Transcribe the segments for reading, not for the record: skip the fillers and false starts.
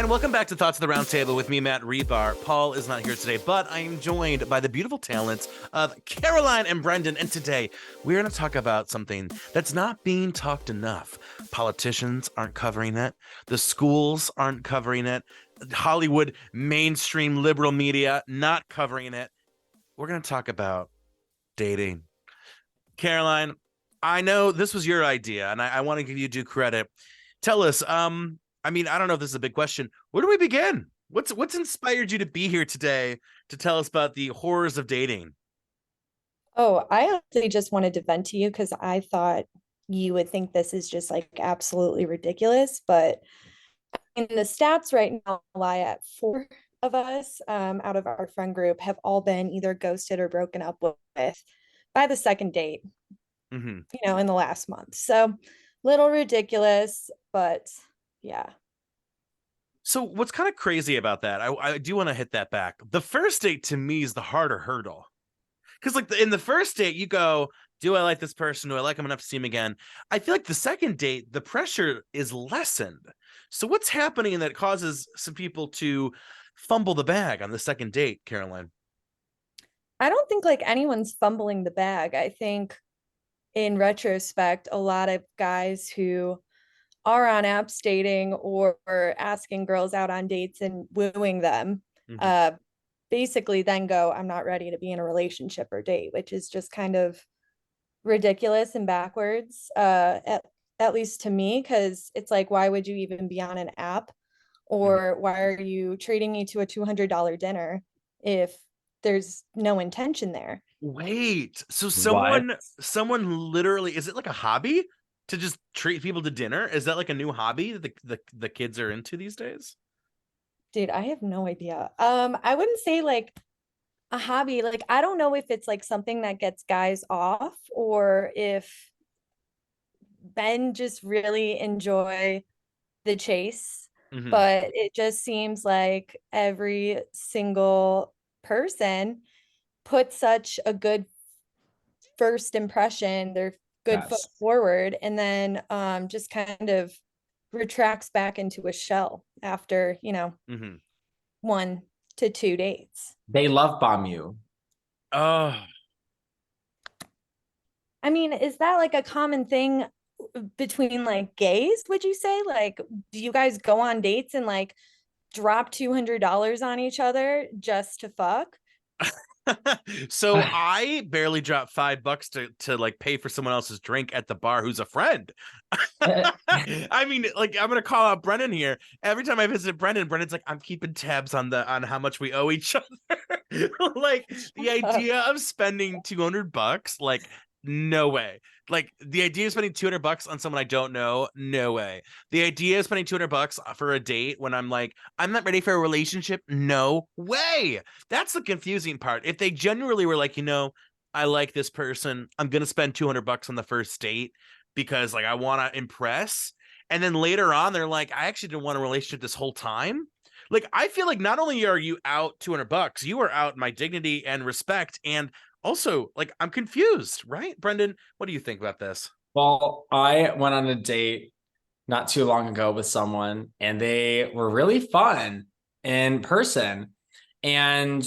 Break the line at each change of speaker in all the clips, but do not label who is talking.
And welcome back to Thoughts of the Round Table with me, Matt Rebar. Paul is not here today, but I am joined by the beautiful talents of Caroline and Brendan. And today we're going to talk about something that's not being talked enough. Politicians aren't covering it. The schools aren't covering it. Hollywood mainstream liberal media not covering it. We're going to talk about dating. Caroline, I know this was your idea, and I want to give you due credit. Tell us, I mean, I don't know if this is a big question. Where do we begin? What's inspired you to be here today to tell us about the horrors of dating?
Oh, I actually just wanted to vent to you because I thought you would think this is just like absolutely ridiculous. But in the stats right now lie at four of us out of our friend group have all been either ghosted or broken up with by the second date,
Mm-hmm.
in the last month. So little ridiculous, but yeah.
So what's kind of crazy about that? I do want to hit that back. The first date to me is the harder hurdle. Because like in the first date, you go, do I like this person? Do I like him enough to see him again? I feel like the second date, the pressure is lessened. So what's happening that causes some people to fumble the bag on the second date, Caroline?
I don't think like anyone's fumbling the bag. I think in retrospect, a lot of guys who are on apps dating or asking girls out on dates and wooing them,
Mm-hmm.
uh, basically then go, I'm not ready to be in a relationship or date, which is just kind of ridiculous and backwards, at least to me, because it's like, why would you even be on an app?
Mm-hmm.
Or why are you treating me to a $200 dinner if there's no intention there?
Wait, so
What?
someone literally, is it like a hobby to just treat people to dinner? Is that like a new hobby that the kids are into these days?
Dude, I have no idea. I wouldn't say like a hobby. Like, I don't know if it's like something that gets guys off or if men just really enjoy the chase,
Mm-hmm.
but it just seems like every single person put such a good first impression, their good foot
Yes.
forward, and then just kind of retracts back into a shell after,
Mm-hmm.
1 to 2 dates.
They love bomb you.
Oh,
I mean, is that like a common thing between like gays, would you say? Like, do you guys go on dates and like drop $200 on each other just to fuck?
so I barely dropped $5 to like pay for someone else's drink at the bar who's a friend. I mean, like I'm gonna call out Brennan here. Every time I visit Brendan, Brendan's like, I'm keeping tabs on how much we owe each other. Like the idea of spending $200, like no way. Like the idea of spending $200 on someone I don't know, no way. The idea of spending $200 for a date when I'm like, I'm not ready for a relationship, no way. That's the confusing part. If they genuinely were like, I like this person, I'm gonna spend $200 on the first date because like I want to impress, and then later on they're like, I actually didn't want a relationship this whole time. Like I feel like not only are you out $200, you are out my dignity and respect, and also like I'm confused, right? Brendan, what do you think about this?
Well, I went on a date not too long ago with someone, and they were really fun in person. And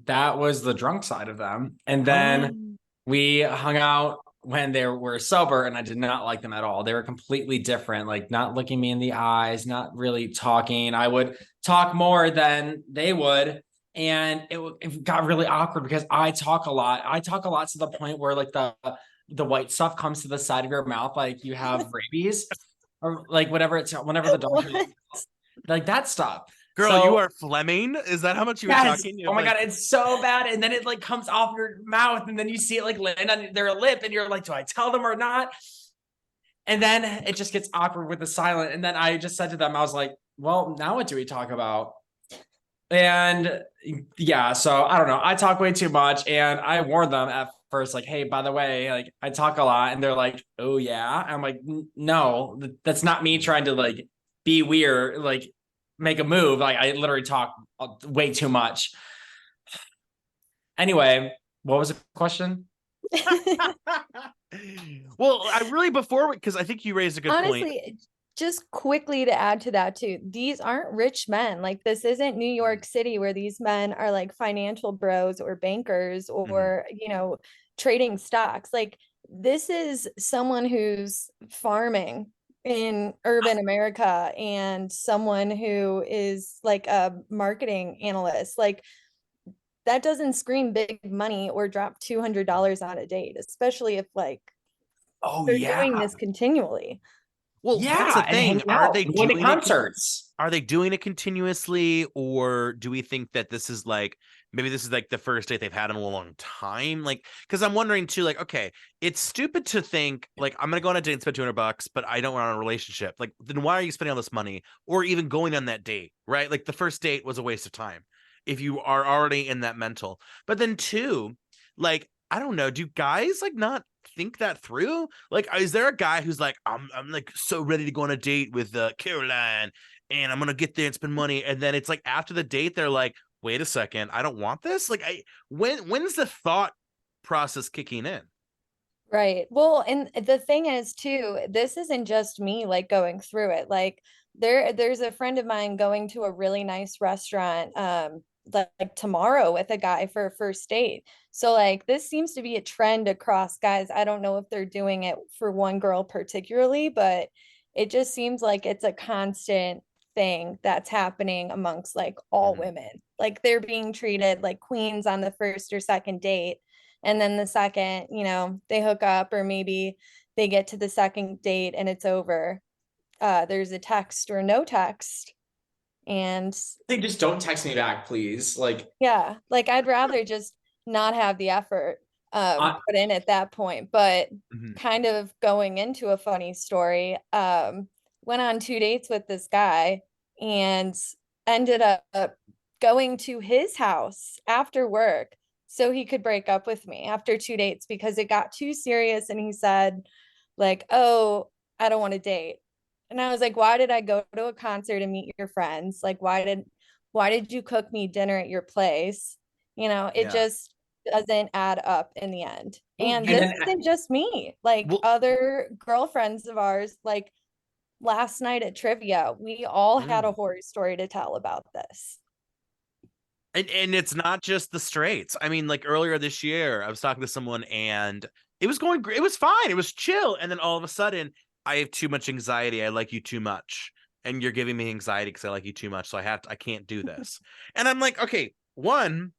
that was the drunk side of them. And then
Oh,
we hung out when they were sober, and I did not like them at all. They were completely different, like not looking me in the eyes, not really talking. I would talk more than they would. And it got really awkward because I talk a lot. I talk a lot to the point where like the white stuff comes to the side of your mouth, like you have rabies or like whatever it's whenever the dog
What?
like that stuff.
girl, you
So
are Fleming. Is that how much you were
yes.
talking? You
Oh
have
my
like
God, it's so bad. And then it like comes off your mouth, and then you see it like land on their lip, and you're like, do I tell them or not? And then it just gets awkward with the silent. And then I just said to them, I was like, well, now what do we talk about? And yeah, so I don't know. I talk way too much. And I warned them at first, like, hey, by the way, like I talk a lot. And they're like, oh, yeah. I'm like, no, that's not me trying to like be weird, like make a move. Like I literally talk way too much. Anyway, what was the question?
well, I really before because I think you raised a good point.
Honestly, just quickly to add to that too, these aren't rich men. Like this isn't New York City where these men are like financial bros or bankers or, trading stocks. Like this is someone who's farming in urban America and someone who is like a marketing analyst. Like that doesn't scream big money or drop $200 on a date, especially if like
Oh
they're
yeah.
doing this continually.
Well, that's the
Yeah, and
thing.
hanging
Are
out,
they
going to
doing it?
concerts.
Are they doing it continuously, or do we think that this is like maybe this is like the first date they've had in a long time? Like, because I'm wondering too, like, okay, it's stupid to think like I'm gonna go on a date and spend $200, but I don't want a relationship. Like, then why are you spending all this money or even going on that date, right? Like, the first date was a waste of time if you are already in that mental. But then two, like, I don't know, do guys like not think that through? Like, is there a guy who's like, I'm like so ready to go on a date with Caroline, and I'm gonna get there and spend money, and then it's like after the date they're like, wait a second, I don't want this. Like, when's the thought process kicking in?
Right. Well, and the thing is too, this isn't just me like going through it. Like there's a friend of mine going to a really nice restaurant like tomorrow with a guy for a first date. So like this seems to be a trend across guys. I don't know if they're doing it for one girl particularly, but it just seems like it's a constant thing that's happening amongst like all
Mhm.
women. Like they're being treated like queens on the first or second date, and then the second, they hook up or maybe they get to the second date and it's over. There's a text or no text. And
They just don't text me back, please. Like,
yeah, like I'd rather just not have the effort
I,
put in at that point. But
Mhm.
kind of going into a funny story, went on 2 dates with this guy and ended up going to his house after work so he could break up with me after 2 dates because it got too serious and he said like, oh, I don't want to date. And I was like, why did I go to a concert and meet your friends? Like, why did you cook me dinner at your place? It
Yeah.
just doesn't add up in the end.
Well,
And
you
this
know,
isn't just me, like
well,
other girlfriends of ours, like last night at trivia, we all had a
mm.
horror story to tell about this.
And it's not just the straights. I mean, like earlier this year, I was talking to someone and it was going great. It was fine. It was chill. And then all of a sudden, I have too much anxiety. I like you too much. And you're giving me anxiety because I like you too much. So I can't do this. And I'm like, okay, one,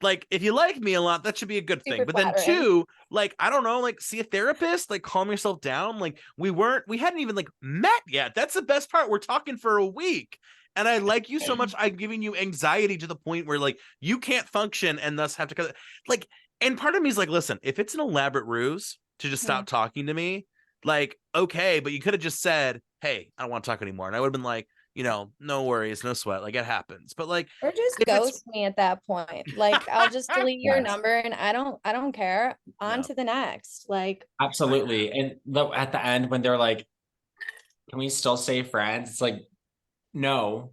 like if you like me a lot, that should be a good thing.
Super
But then
flattering.
two, like, I don't know, like see a therapist, like calm yourself down. Like we hadn't even like met yet. That's the best part. We're talking for a week. And I like you so much, I'm giving you anxiety to the point where like you can't function and thus have to like, and part of me is like, listen, if it's an elaborate ruse to just stop talking to me, like, okay, but you could have just said, hey, I don't want to talk anymore. And I would have been like, no worries, no sweat. Like it happens. But like
Or just
if it's
ghost me at that point. Like I'll just delete your
yes,
number and I don't care. On
yeah.
to the next. Like,
absolutely. And at the end, when they're like, can we still stay friends? It's like, no,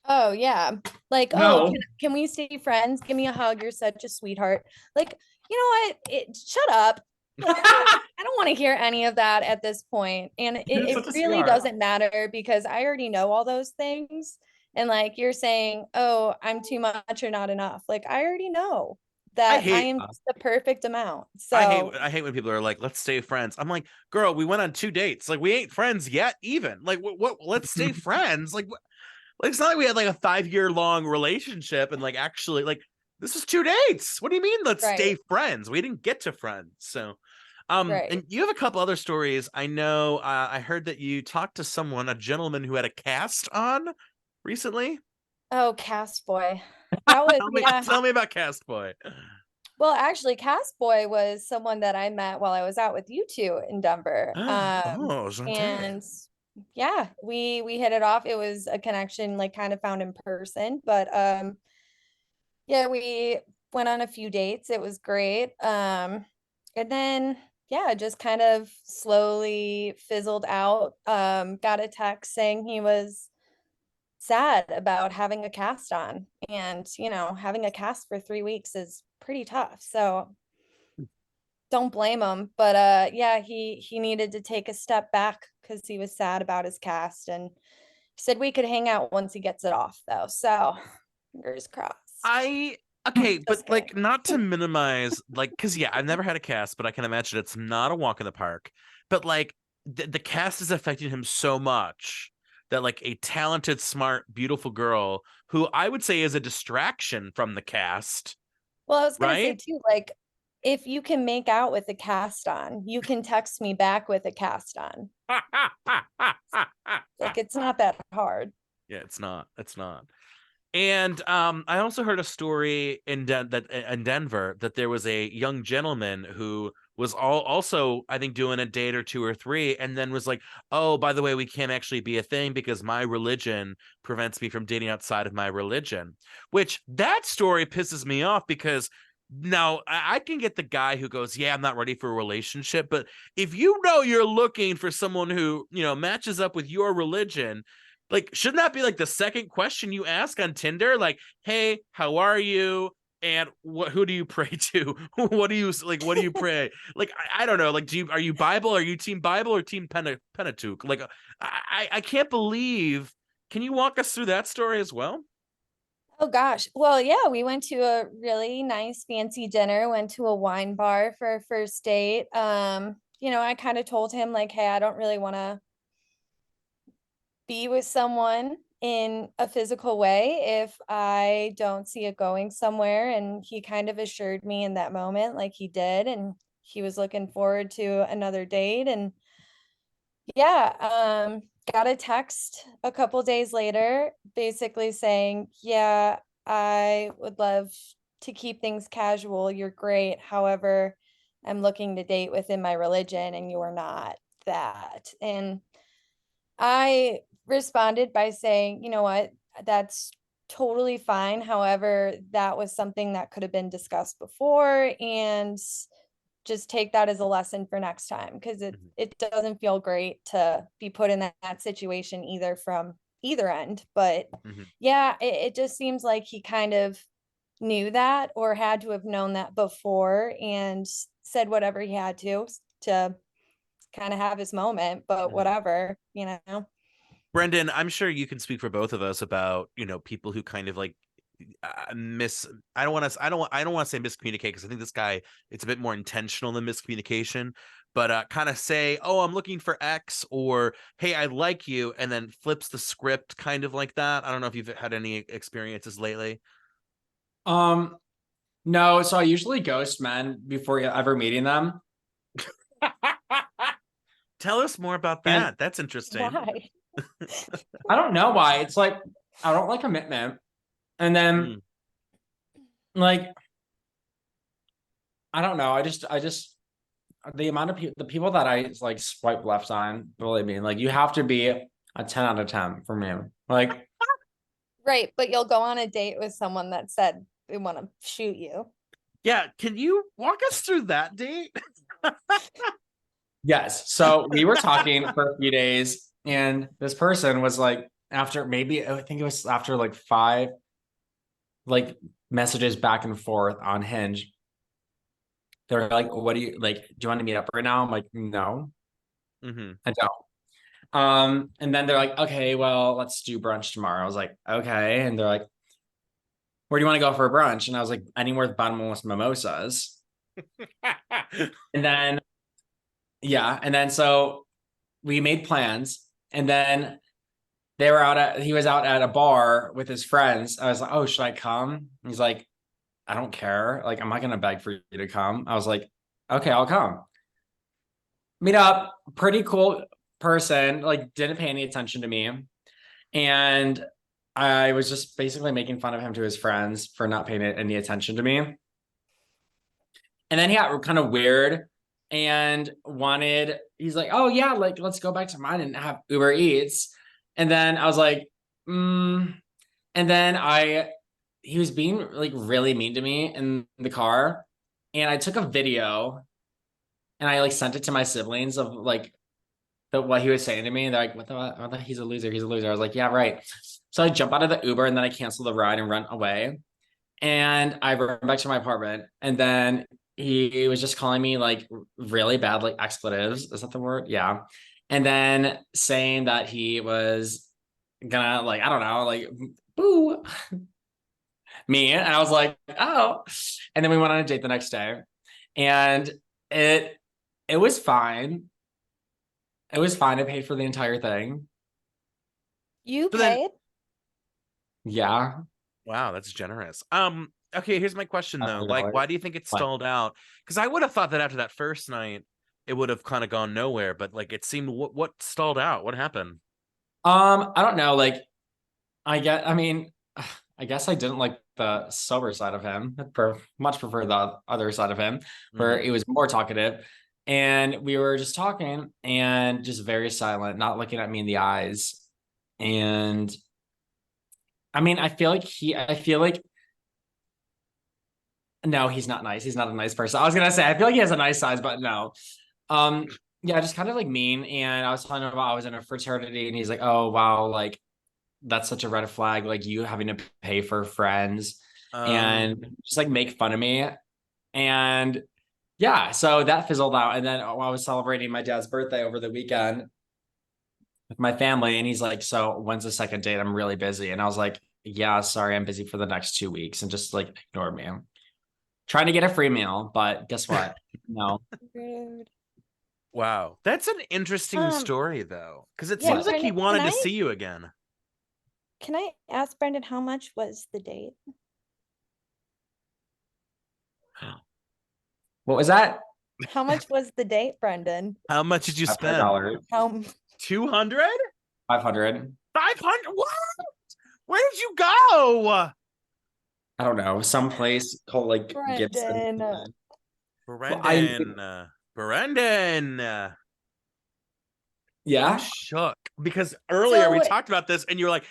oh yeah. Like, oh,
no.
can we stay friends? Give me a hug. You're such a sweetheart. Like, you know what? Shut up. Like, I don't want to hear any of that at this point. And
You're
it
such a
really
sweetheart.
doesn't matter because I already know all those things. And like you're saying, oh, I'm too much or not enough. Like I already know
I
that I
hate
am just the perfect amount.
I hate
So
I hate when people are like, let's stay friends. I'm like, girl, we went on 2 dates. Like we ain't friends yet, even. Like what let's stay friends. Like it's not like we had like a 5 year long relationship and like actually like this is 2 dates. What do you mean let's stay
right,
friends? We didn't get to friends. So
right.
and you have a couple other stories. I know I heard that you talked to someone, a gentleman who had a cast on recently.
Oh, Cast Boy. That was,
Tell me
yeah.
tell me about Cast Boy.
Well, actually, Cast Boy was someone that I met while I was out with you two in Denver.
Oh, Zante.
And yeah, we hit it off. It was a connection like kind of found in person, but yeah, we went on a few dates. It was great. And then yeah, just kind of slowly fizzled out. Got a text saying he was sad about having a cast on, and having a cast for 3 weeks is pretty tough, so don't blame him. But yeah, he needed to take a step back because he was sad about his cast, and he said we could hang out once he gets it off though. So fingers crossed.
Okay, but
Just
like
kidding.
not to minimize like because yeah, I've never had a cast, but I can imagine it's not a walk in the park. But like the cast is affecting him so much that like a talented, smart, beautiful girl who I would say is a distraction from the cast,
Well, I was gonna say
right?
too, like, if you can make out with a cast on, you can text me back with a cast on. Like, it's not that hard.
Yeah, it's not. It's not. And I also heard a story in Denver that there was a young gentleman who was also I think doing a date or two or three, and then was like, "Oh, by the way, we can't actually be a thing because my religion prevents me from dating outside of my religion." Which that story pisses me off because now I can get the guy who goes, "Yeah, I'm not ready for a relationship," but if you know you're looking for someone who matches up with your religion, like, shouldn't that be like the second question you ask on Tinder? Like, hey, how are you? And who do you pray to? What do you like? What do you pray? Like, I don't know. Like, are you Bible? Are you team Bible or team Pentateuch? Like, I can't believe. Can you walk us through that story as well?
Oh gosh. Well, yeah, we went to a really nice fancy dinner, went to a wine bar for our first date. I kind of told him like, hey, I don't really want to be with someone in a physical way if I don't see it going somewhere. And he kind of assured me in that moment, like he did, and he was looking forward to another date. And yeah, got a text a couple days later, basically saying, yeah, I would love to keep things casual. You're great. However, I'm looking to date within my religion and you're not that. And I responded by saying, you know what, that's totally fine. However, that was something that could have been discussed before, and just take that as a lesson for next time, because it doesn't feel great to be put in that situation either from either end. But
Mm-hmm.
yeah, it just seems like he kind of knew that or had to have known that before and said whatever he had to kind of have his moment, but
Mm-hmm.
whatever.
Brendan, I'm sure you can speak for both of us about people who kind of like I don't want to say miscommunicate because I think this guy, it's a bit more intentional than miscommunication, but kind of say, oh, I'm looking for X, or hey, I like you, and then flips the script kind of like that. I don't know if you've had any experiences lately.
No, so I usually ghost men before ever meeting them.
Tell us more about
And
that. That's interesting.
Why?
I don't know why. It's like I don't like commitment. And then like I don't know. I just the amount of the people that I like swipe left on, believe me, like you have to be a 10 out of 10 for me. Like
Right, but you'll go on a date with someone that said they want to shoot you.
Yeah, can you walk us through that date?
yes. So we were talking for a few days, and this person was like, after maybe I think it was after like 5 like messages back and forth on Hinge. They're like, what do you like? Do you want to meet up right now? I'm like, no,
Mm-hmm.
I don't. And then they're like, okay, well, let's do brunch tomorrow. I was like, okay. And they're like, where do you want to go for a brunch? And I was like, anywhere with bottomless mimosas. And then, yeah. And then so we made plans. And then he was out at a bar with his friends. I was like, oh, should I come? He's like, I don't care. Like, I'm not going to beg for you to come. I was like, okay, I'll come. Meet up. Pretty cool person. Like, didn't pay any attention to me. And I was just basically making fun of him to his friends for not paying any attention to me. And then he got kind of weird and he's like, oh yeah, like let's go back to mine and have Uber Eats. And then I was like, And then he was being like really mean to me in the car. And I took a video and I like sent it to my siblings of like what he was saying to me. And they're like, what the, he's a loser. He's a loser. I was like, yeah, right. So I jump out of the Uber and then I cancel the ride and run away. And I run back to my apartment. And then he was just calling me like really bad, like expletives. Is that the word? Yeah. and then saying that he was gonna like, I don't know, like boo me. And I was like, oh. And then we went on a date the next day. And it it was fine. It was fine. I paid for the entire thing.
You
But then,
paid?
Yeah.
wow, that's generous. Okay, here's my question though. Like,
$500.
why do you think it
What?
stalled out? Because I would have thought that after that first night, it would have kind of gone nowhere. But like, it seemed what stalled out? What happened?
I don't know. Like, I mean, I guess I didn't like the sober side of him. Much prefer the other side of him, where
Mhm.
he was more talkative. And we were just talking and just very silent, not looking at me in the eyes. And I mean, I feel like, no, he's not nice. He's not a nice person. I was gonna say, I feel like he has a nice size, but no. Um, yeah, just kind of like mean. And I was telling him about I was in a fraternity, and he's like, "Oh wow, like that's such a red flag. Like you having to pay for friends and
Um,
just like make fun of me." And yeah, so that fizzled out. And then I was celebrating my dad's birthday over the weekend with my family, and he's like, "So when's the second date? I'm really busy." And I was like, "Yeah, sorry, I'm busy for the next 2 weeks," and just like ignored me. Trying to get a free meal, but guess what? No.
Rude.
wow, that's an interesting
Um,
story though, because it
yeah,
seems
What?
like he
Brendan, can
wanted to
I
see you again.
can I ask Brendan how much was the date?
What was that?
How much was the date, Brendan?
How much did you
Five hundred
spend?
dollars.
How
200?
500.
500? What? Where did you go?
I don't know. Someplace called like Gibson.
Brendan?
Well, I
Brendan. I'm
yeah.
shook because earlier we
So
talked about this and you were like,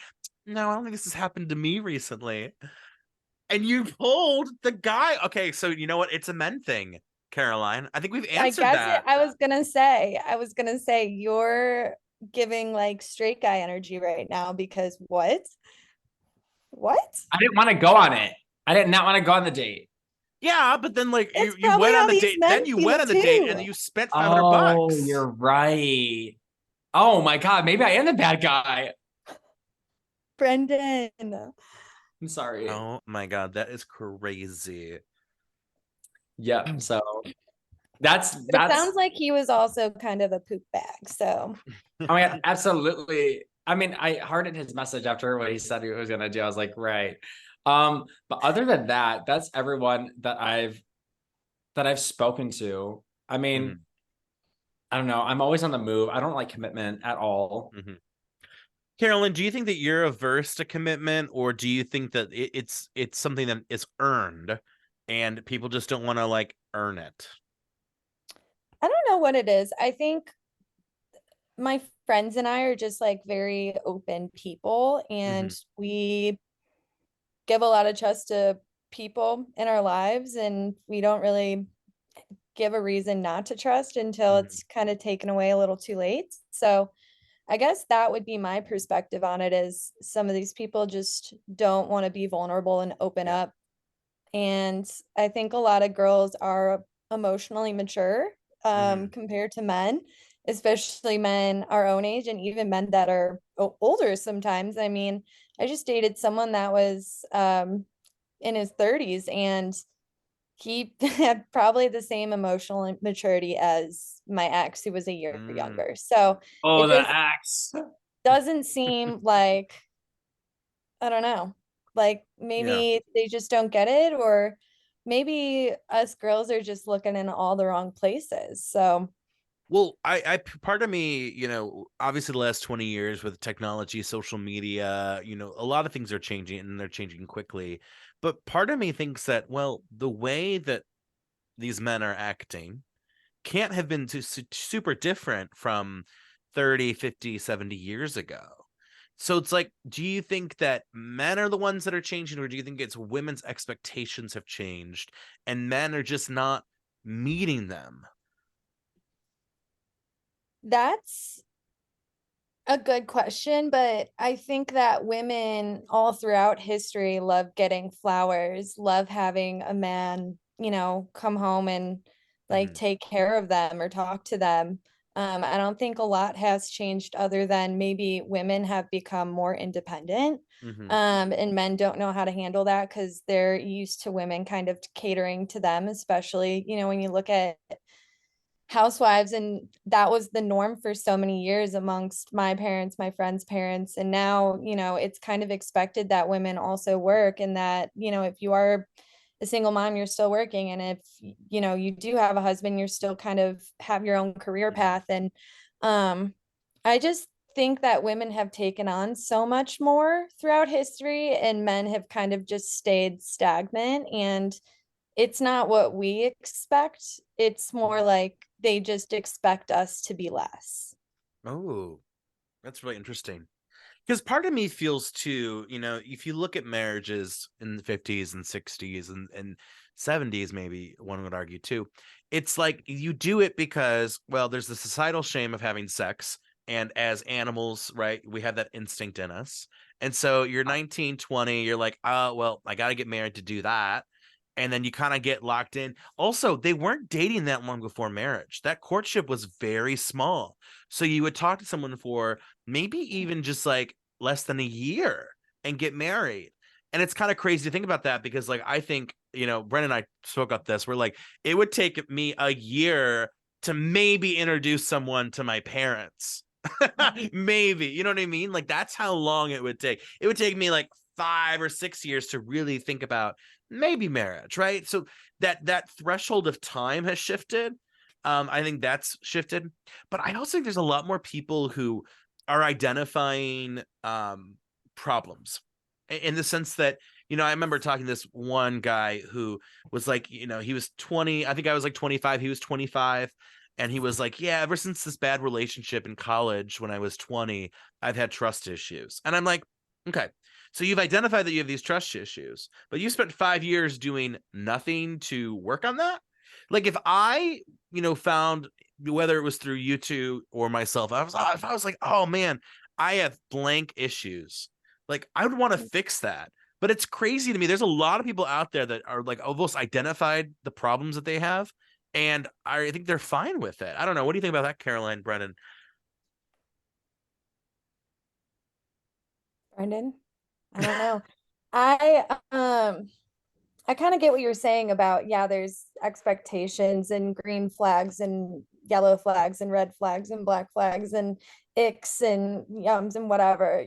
no, I don't think this has happened to me recently. And you pulled the guy. Okay, so you know what? It's a men thing, Caroline. I think we've
I
answered
guess
that.
I was gonna say you're giving like straight guy energy right now because what? What?
I didn't want to go on it. I did not want to go on the date.
Yeah, but then like
It's
you
probably
went on
how
the
these
date,
men
then you
feel
went on the date, and then
too.
you spent 500
Oh,
bucks.
you're right. Oh my God. Maybe I am the bad guy.
Brendan.
I'm sorry.
Oh my god, that is crazy.
Yeah. So
It
that's
sounds like he was also kind of a poop bag. So
oh my God, absolutely. I mean, I hearted his message after what he said he was gonna do. I was like, right. But other than that, that's everyone that I've spoken to. I mean,
Mhm,
I don't know. I'm always on the move. I don't like commitment at all.
mhm. Carolyn, do you think that you're averse to commitment, or do you think that it's something that is earned, and people just don't want to like earn it?
I don't know what it is. I think my friends and I are just like very open people and
Mhm,
we give a lot of trust to people in our lives and we don't really give a reason not to trust until
mhm,
it's kind of taken away a little too late. So I guess that would be my perspective on it is some of these people just don't want to be vulnerable and open
yeah.
up. And I think a lot of girls are emotionally mature
Mhm,
compared to men, especially men our own age and even men that are older sometimes. I mean, I just dated someone that was in his 30s and he had probably the same emotional maturity as my ex who was a year
mm,
younger. So
Oh,
it
the
just
axe.
doesn't seem like, I don't know, like
yeah.
maybe they just don't get it, or maybe us girls are just looking in all the wrong places. So
Well, part of me, obviously the last 20 years with technology, social media, a lot of things are changing and they're changing quickly. But part of me thinks that, well, the way that these men are acting can't have been super different from 30, 50, 70 years ago. So it's like, do you think that men are the ones that are changing, or do you think it's women's expectations have changed and men are just not meeting them?
that's a good question, but I think that women all throughout history love getting flowers, love having a man, come home and like
Mhm.
take care of them or talk to them. I don't think a lot has changed other than maybe women have become more independent.
Mhm.
And men don't know how to handle that because they're used to women kind of catering to them, especially, when you look at housewives, and that was the norm for so many years amongst my parents, my friends' parents. And now, it's kind of expected that women also work, and that, if you are a single mom, you're still working. And if, you do have a husband, you're still kind of have your own career path. And I just think that women have taken on so much more throughout history, and men have kind of just stayed stagnant. And it's not what we expect. It's more like they just expect us to be less.
Oh, that's really interesting. Because part of me feels too, if you look at marriages in the 50s and 60s and 70s, maybe one would argue too, it's like you do it because, well, there's the societal shame of having sex. And as animals, right, we have that instinct in us. And so you're 19, 20, you're like, oh, well, I got to get married to do that. And then you kind of get locked in. Also, they weren't dating that long before marriage. That courtship was very small. So you would talk to someone for maybe even just like less than a year and get married. And it's kind of crazy to think about that because, like, I think, Brennan and I spoke about this. We're like, it would take me a year to maybe introduce someone to my parents. Maybe, you know what I mean? Like, that's how long it would take. It would take me like 5 or 6 years to really think about maybe marriage, right? So that threshold of time has shifted. I think that's shifted, but I also think there's a lot more people who are identifying problems in the sense that, I remember talking to this one guy who was like, he was 20, I think I was like 25, he was 25. And he was like, yeah, ever since this bad relationship in college when I was 20, I've had trust issues. And I'm like, okay, so you've identified that you have these trust issues, but you spent 5 years doing nothing to work on that. Like if I, found, whether it was through you two or myself, if I was like, oh man, I have blank issues. Like I would want to fix that. But it's crazy to me. There's a lot of people out there that are like almost identified the problems that they have. And I think they're fine with it. I don't know. What do you think about that, Caroline, Brennan?
Brendan, I don't know. I kind of get what you're saying about, yeah, there's expectations and green flags and yellow flags and red flags and black flags and icks and yums and whatever,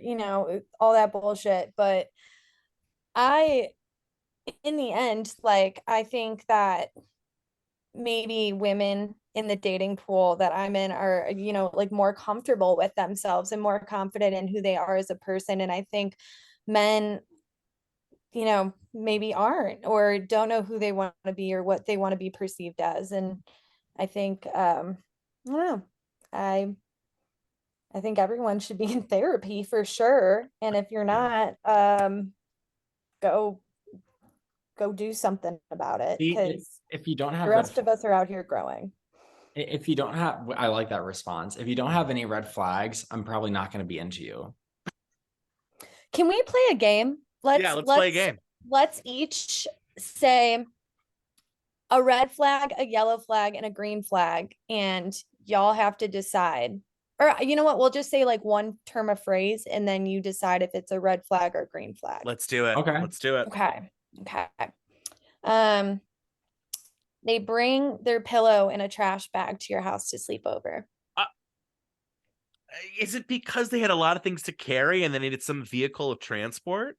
all that bullshit. But I, in the end, like, I think that maybe women in the dating pool that I'm in are, like more comfortable with themselves and more confident in who they are as a person. And I think men, maybe aren't or don't know who they want to be or what they want to be perceived as. And I think, I don't know, I think everyone should be in therapy for sure. And if you're not, go do something about it, because
If you don't
the
have
rest of us are out here growing.
if you don't have, I like that response. If you don't have any red flags, I'm probably not going to be into you.
Can we play a game?
Let's play a game.
Let's each say a red flag, a yellow flag, and a green flag, and y'all have to decide. Or you know what? We'll just say like one term of phrase, and then you decide if it's a red flag or green flag.
Let's do it.
Okay.
Let's do it.
Okay. They bring their pillow in a trash bag to your house to sleep over.
Is it because they had a lot of things to carry and they needed some vehicle of transport?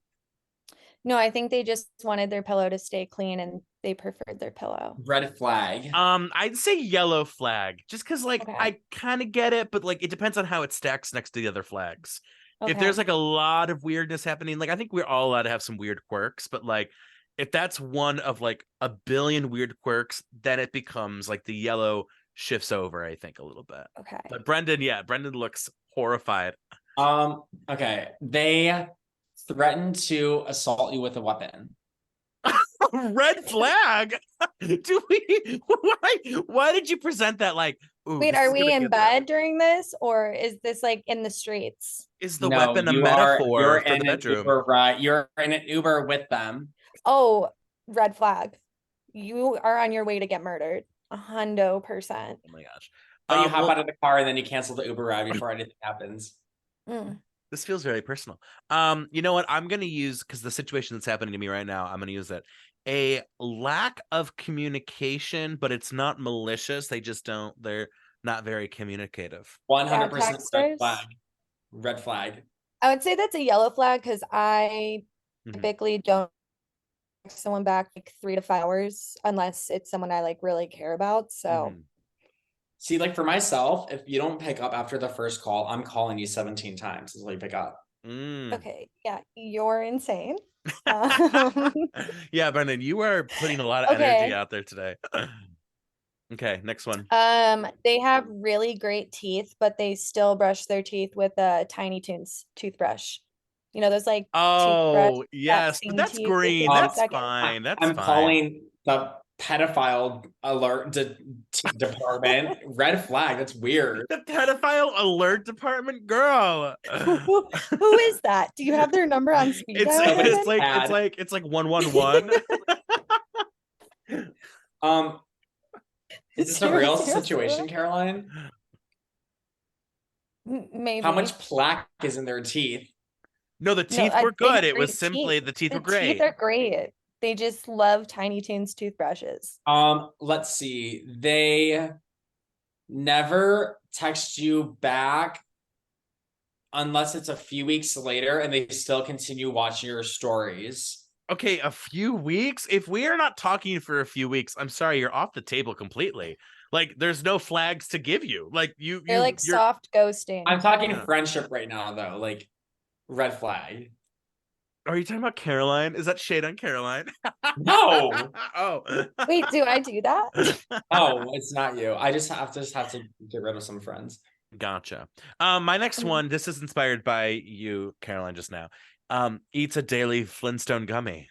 No, I think they just wanted their pillow to stay clean and they preferred their pillow.
Red flag.
I'd say yellow flag, just because like
Okay.
I kind of get it, but like it depends on how it stacks next to the other flags.
Okay.
If there's like a lot of weirdness happening, like I think we're all allowed to have some weird quirks, but like if that's one of like a billion weird quirks, then it becomes like the yellow shifts over, I think, a little bit.
Okay.
But Brendan looks horrified.
Okay. They threatened to assault you with a weapon.
Red flag. Why did you present that like, ooh,
Wait,
this
are
is
we
gonna
in
get there?
bed during this, or is this like in the streets?
Is the
No,
weapon a
you're
metaphor for
in
the
an
bedroom?
Uber, right? You're in an Uber with them.
Oh, red flag. You are on your way to get murdered. 100%.
Oh my gosh.
Then you hop
well,
out of the car and then you cancel the Uber ride before anything happens.
this feels very personal. You know what? I'm gonna use, because the situation that's happening to me right now, I'm gonna use it. A lack of communication, but it's not malicious. They're not very communicative.
100% red
texters?
flag. Red flag.
I would say that's a yellow flag because I
Mhm.
typically don't text someone back like 3 to 5 hours unless it's someone I like really care about. So
Mhm.
See, like for myself, if you don't pick up after the first call, I'm calling you 17 times until you pick up.
Mm.
okay, yeah, you're insane. Um,
Yeah, Brendan, you are putting a lot of energy
okay.
out there today. Okay, next one.
They have really great teeth, but they still brush their teeth with a Tiny Toons toothbrush. You know, those like toothbrush
Oh,
that
yes, but
sing
that's
to you for
green.
60
That's
seconds.
fine. That's
I'm
fine.
calling the pedophile alert department. Red flag. That's weird.
The pedophile alert department, girl.
Who is that? Do you have their number on speed
It's
dial,
Nobody's
it's
Brendan?
like it's
bad.
like it's like 111.
Is this a real
000?
situation, Caroline?
Maybe.
How much plaque is in their teeth?
No, the
No,
teeth were
they have
good. It was
great
simply
teeth.
the teeth were
The teeth
great.
are great. They just love Tiny Toons toothbrushes.
Let's see. They never text you back unless it's a few weeks later and they still continue watching your stories.
Okay, a few weeks. If we are not talking for a few weeks, I'm sorry, you're off the table completely. Like, there's no flags to give you. Like
They're like
you're.
soft ghosting.
I'm talking
Yeah.
friendship right now, though. Like, red flag.
Are you talking about Caroline? Is that shade on Caroline?
No.
Oh.
Wait, do I do that?
Oh, it's not you. I just have to get rid of some friends.
Gotcha. My next one, this is inspired by you, Caroline, just now. Eats a daily Flintstone gummy.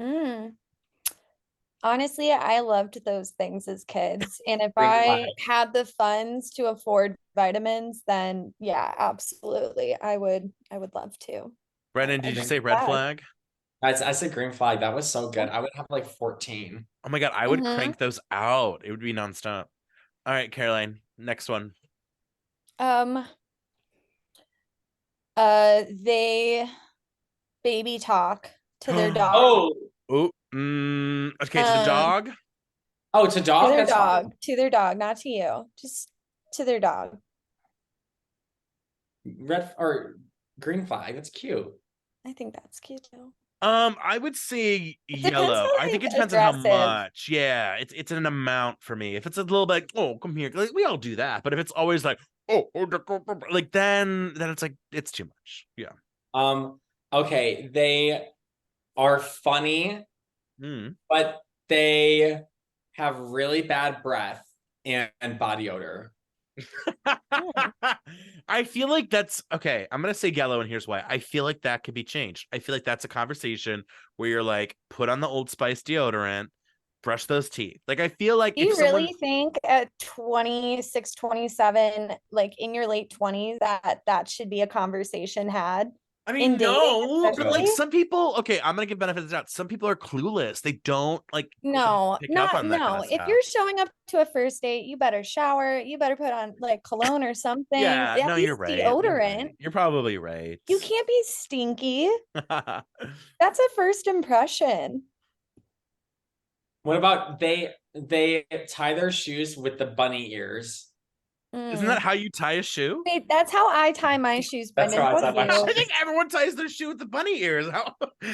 Mm. Honestly, I loved those things as kids. And if
Green flag.
I had the funds to afford vitamins, then yeah, absolutely. I would love to.
Brendan,
I
did you
just
say red
bad.
flag?
I said green flag. That was so good. I would have like 14.
Oh my God, I would
Mhm.
crank those out. It would be nonstop. All right, Caroline, next one.
Um, they baby talk to their dog.
Oh,
Oh, okay, to the dog.
oh, to
To
dog.
their
That's fine.
dog, to their dog, not to you. Just to their dog.
Red or green flag. That's cute.
I think that's cute too.
I would say
It depends
yellow.
how
I think it
like
depends on how
aggressive.
much. Yeah, it's an amount for me. If it's a little bit, oh, come here, like we all do that. But if it's always like, like then it's like it's too much. Yeah.
Okay, they are funny,
Mm.
but they have really bad breath and body odor.
I feel like that's okay. I'm gonna say yellow, and here's why. I feel like that could be changed. I feel like that's a conversation where you're like, put on the Old Spice deodorant, brush those teeth. Like I feel like
Do
if
you
someone,
really think at 26, 27, like in your late 20s, that should be a conversation had
I
in
mean,
dating,
no, but like
especially?
some people, okay, I'm gonna give benefit of the doubt. Some people are clueless. They don't like
No,
pick up
not
on that kind
no.
of
If
stuff.
you're showing up to a first date, you better shower. You better put on like cologne or something.
Yeah,
At
no, you're
least
right.
deodorant.
You're probably right.
You can't be stinky. That's a first impression.
What about they tie their shoes with the bunny ears?
Isn't that
Mm.
how you tie a shoe?
Wait, that's how I tie my shoes,
That's
Brendan.
how I
Fuck
tie my
you.
I think everyone ties their shoe with the bunny ears.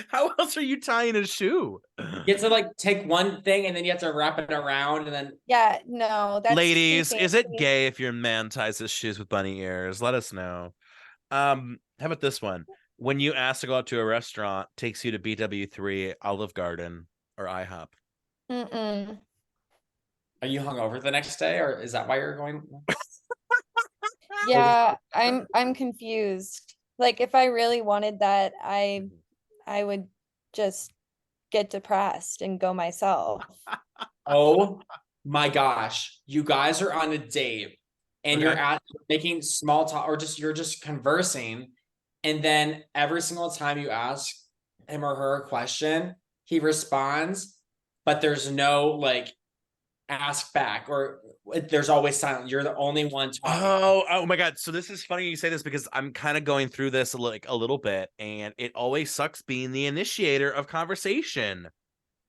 How else are you tying a shoe?
You have to like take one thing and then you have to wrap it around and then
Yeah, no, that's too
Ladies, is it
fancy.
gay if your man ties his shoes with bunny ears? Let us know. How about this one? When you ask to go out to a restaurant, takes you to BW3, Olive Garden, or IHOP.
Mm-mm.
are you hungover the next day or is that why you're going?
Yeah, I'm confused. Like if I really wanted that, I would just get depressed and go myself.
Oh my gosh, you guys are on a date and you're
Okay.
making small talk or just you're just conversing, and then every single time you ask him or her a question, he responds, but there's no like ask back, or there's always silent. You're the only one talking.
Oh my God. So this is funny you say this because I'm kind of going through this like a little bit, and it always sucks being the initiator of conversation.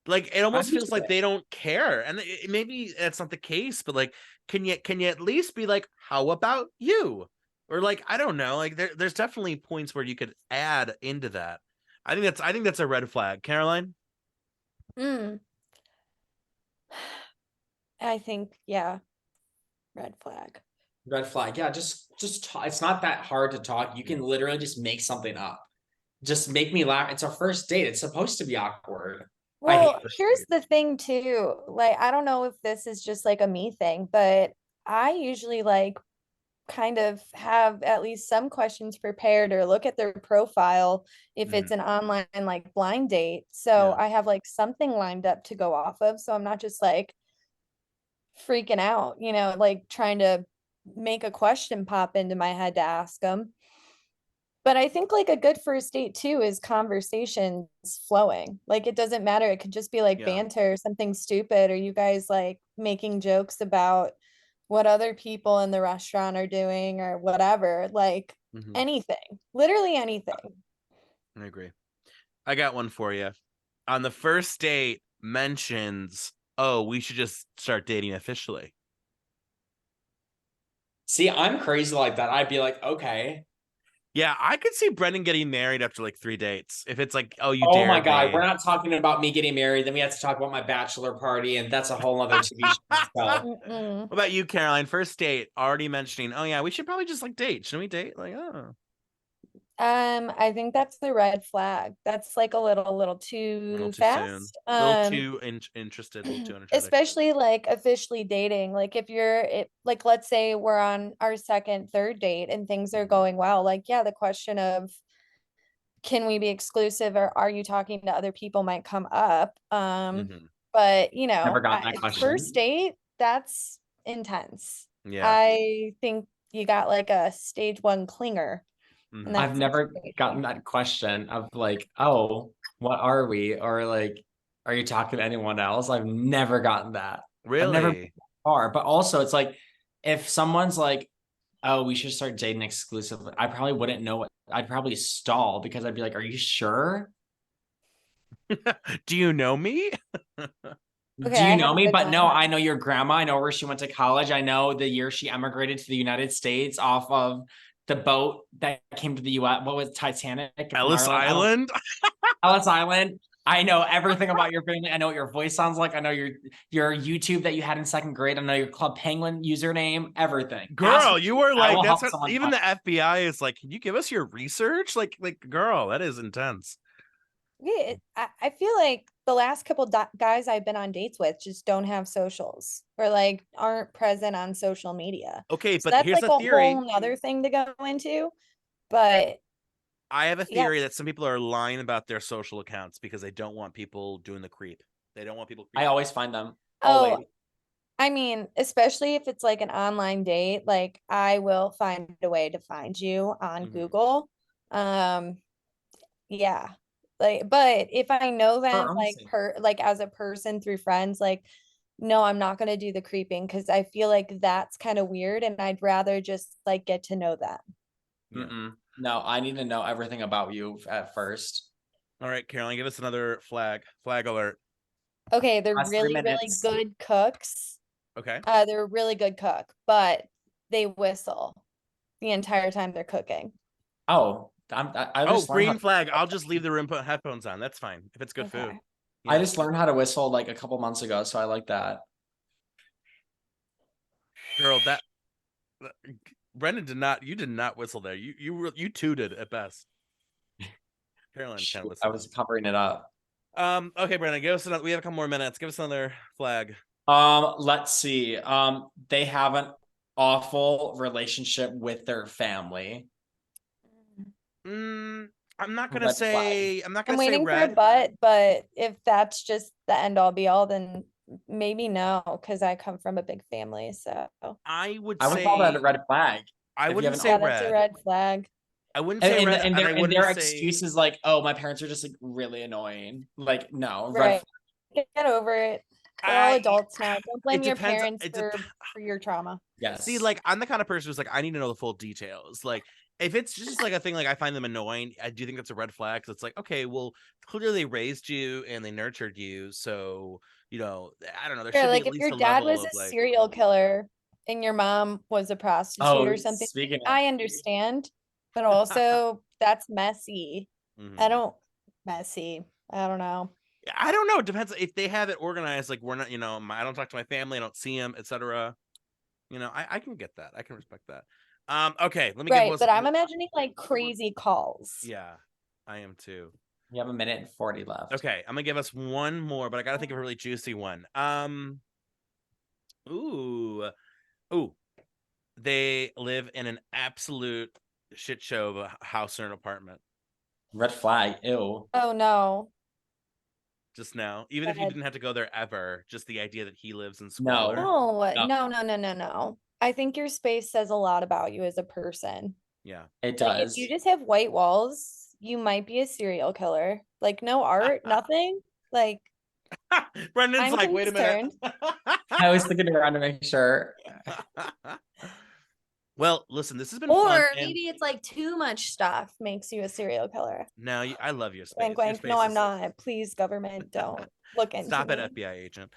Like it almost feels like they don't care. And maybe that's not the case, but like, can you at least be like, how about you? Or like, I don't know. Like there's definitely points where you could add into that. I think that's a red flag. Caroline?
Mm. I think, yeah, red flag.
Red flag. Yeah, just talk. It's not that hard to talk. You can literally just make something up. Just make me laugh. It's a first date. It's supposed to be awkward. I hate
Well,
first
here's
dates.
the thing too. Like, I don't know if this is just like a me thing, but I usually like kind of have at least some questions prepared or look at their profile if it's an online like blind date. So
Yeah.
I have like something lined up to go off of. So I'm not just like freaking out, like trying to make a question pop into my head to ask them. But I think like a good first date too is conversations flowing. Like it doesn't matter. It could just be like
Yeah.
banter, something stupid, or you guys like making jokes about what other people in the restaurant are doing or whatever. Like
Mhm.
anything, literally anything.
I agree. I got one for you. On the first date, mentions, oh, we should just start dating officially.
See, I'm crazy like that. I'd be like, okay.
Yeah, I could see Brendan getting married after like 3 dates. If it's like, oh, you
Oh my
dared
God,
me.
we're not talking about me getting married. Then we have to talk about my bachelor party, and that's a whole other TV show. So,
Mm-mm.
What about you, Caroline? First date, already mentioning, oh yeah, we should probably just like date. Shouldn't we date? Like, oh,
I think that's the red flag. That's like a little
a little
too
too soon.
fast.
A little too interested, a little too energetic.
Especially like officially dating. Like if like let's say we're on our second, third date and things are going well. Like, yeah, the question of can we be exclusive or are you talking to other people might come up.
Mhm.
But
never got that question.
first date, that's intense.
Yeah.
I think you got like a stage 1 clinger.
Mhm.
And
I've
that's
never
great.
gotten that question of like, oh, what are we? Or like, are you talking to anyone else? I've never gotten that. I've never been
Really?
that far. But also, it's like, if someone's like, oh, we should start dating exclusively, I probably wouldn't know what. I'd probably stall because I'd be like, are you sure?
Do you know me?
Okay,
Do
I
you
have
know
a
me?
good
But no,
one.
I know your grandma. I know where she went to college. I know the year she emigrated to the United States off of the boat that came to the US. What was it, Titanic from
Ellis
Ireland? I don't
Island?
Ellis Island. I know everything about your family. I know what your voice sounds like. I know your YouTube that you had in second grade. I know your Club Penguin username. Everything. Ask me.
Girl, you were
I
like,
will
that's
help
what,
someone
even
find.
the FBI is like, can you give us your research? Like, girl, that is intense.
Yeah, I feel like the last couple guys I've been on dates with just don't have socials or like aren't present on social media.
Okay,
So
but
that's
here's
like
a
a
theory.
whole nother thing to go into. But
I have a
yeah.
theory that some people are lying about their social accounts because they don't want people doing the creep. They don't want people
I
creeping.
always find them.
Oh,
Always.
I mean, especially if it's like an online date, like I will find a way to find you on
Mhm.
Google. Um, yeah. Like, but if I know them like
honestly.
like as a person through friends, like no, I'm not gonna do the creeping because I feel like that's kind of weird and I'd rather just like get to know them.
Yeah.
No, I need to know everything about you at first.
All right, Caroline, give us another flag. Flag alert.
Okay, they're
Last 3
really, really
minutes.
good cooks.
Okay.
They're a really good cook, but they whistle the entire time they're cooking.
Oh, I
Oh,
just learned how
green flag. I'll just leave the room, put headphones on. That's fine. If it's good food.
Okay.
I
Yeah.
just learned how to whistle like a couple months ago, so I like that.
Girl, that Brendan you did not whistle there. You tooted at best. Caroline kind of
I
whistled.
was covering it up.
Okay, Brendan, give us another. We have a couple more minutes. Give us another flag.
Let's see. They have an awful relationship with their family.
I'm not gonna
Red flag.
say. I'm not
I'm
gonna say
waiting for a
red.
but if that's just the end all be all, then maybe no, because I come from a big family. So
I would
I would call that a
say.
red flag.
I
If you have
wouldn't
an
say
yeah, that's a
red.
red flag.
I wouldn't say red,
and
and I
their
wouldn't say.
excuse is like, oh, my parents are just like really annoying. Like, no, red
Right.
flag.
Get over it. We're all
I-
adults now. Don't blame your
depends-
parents
it
for your trauma.
Yes.
See, like, I'm the kind of person who's like, I need to know the full details. Like, if it's just like a thing, like I find them annoying, I do think that's a red flag. 'Cause it's like, okay, well, clearly they raised you and they nurtured you, so you know, I don't know. There
Sure,
should
like
be at
if
least
your
a
dad
level
was
of
a
like,
serial killer and your mom was a prostitute or something,
speaking of,
I understand, but also that's messy.
mhm.
I don't know.
I don't know. It depends if they have it organized. Like we're not, you know, I don't talk to my family. I don't see them, etc. You know, I can get that. I can respect that. Okay, let me give
Right,
us.
but I'm imagining like crazy calls.
Yeah, I am too.
you have a minute and 40 left.
Okay, I'm gonna give us one more, but I gotta think of a really juicy one. Ooh, they live in an absolute shit show of a house or an apartment.
Red flag. Ew.
Oh no.
Just now, even if you
Bad.
didn't have to go there ever, just the idea that he lives in
No.
squalor.
No. I think your space says a lot about you as a person.
Yeah.
It
Like,
does.
if you just have white walls, you might be a serial killer. Like no art, nothing. Like
Brendan's
I'm
like, wait a minute.
I was thinking around to make sure.
Well, listen, this has been fun.
or
and
maybe it's like too much stuff makes you a serial killer.
now I love your space.
Wink,
Your
wink.
space
No, I'm
is-
not. Please, government, don't look into
Stop
me.
it, FBI agent.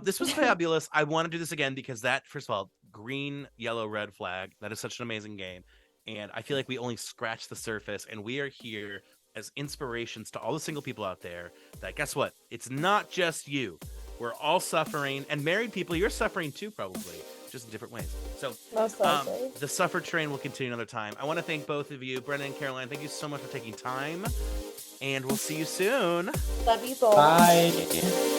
This was fabulous. I want to do this again because that, first of all, green, yellow, red flag. That is such an amazing game, and I feel like we only scratched the surface. And we are here as inspirations to all the single people out there. That guess what? It's not just you. We're all suffering, and married people, you're suffering too, probably, just in different ways. So
Most likely.
the suffer train will continue another time. I want to thank both of you, Brendan and Caroline. Thank you so much for taking time, and we'll see you soon.
Love you both.
Bye.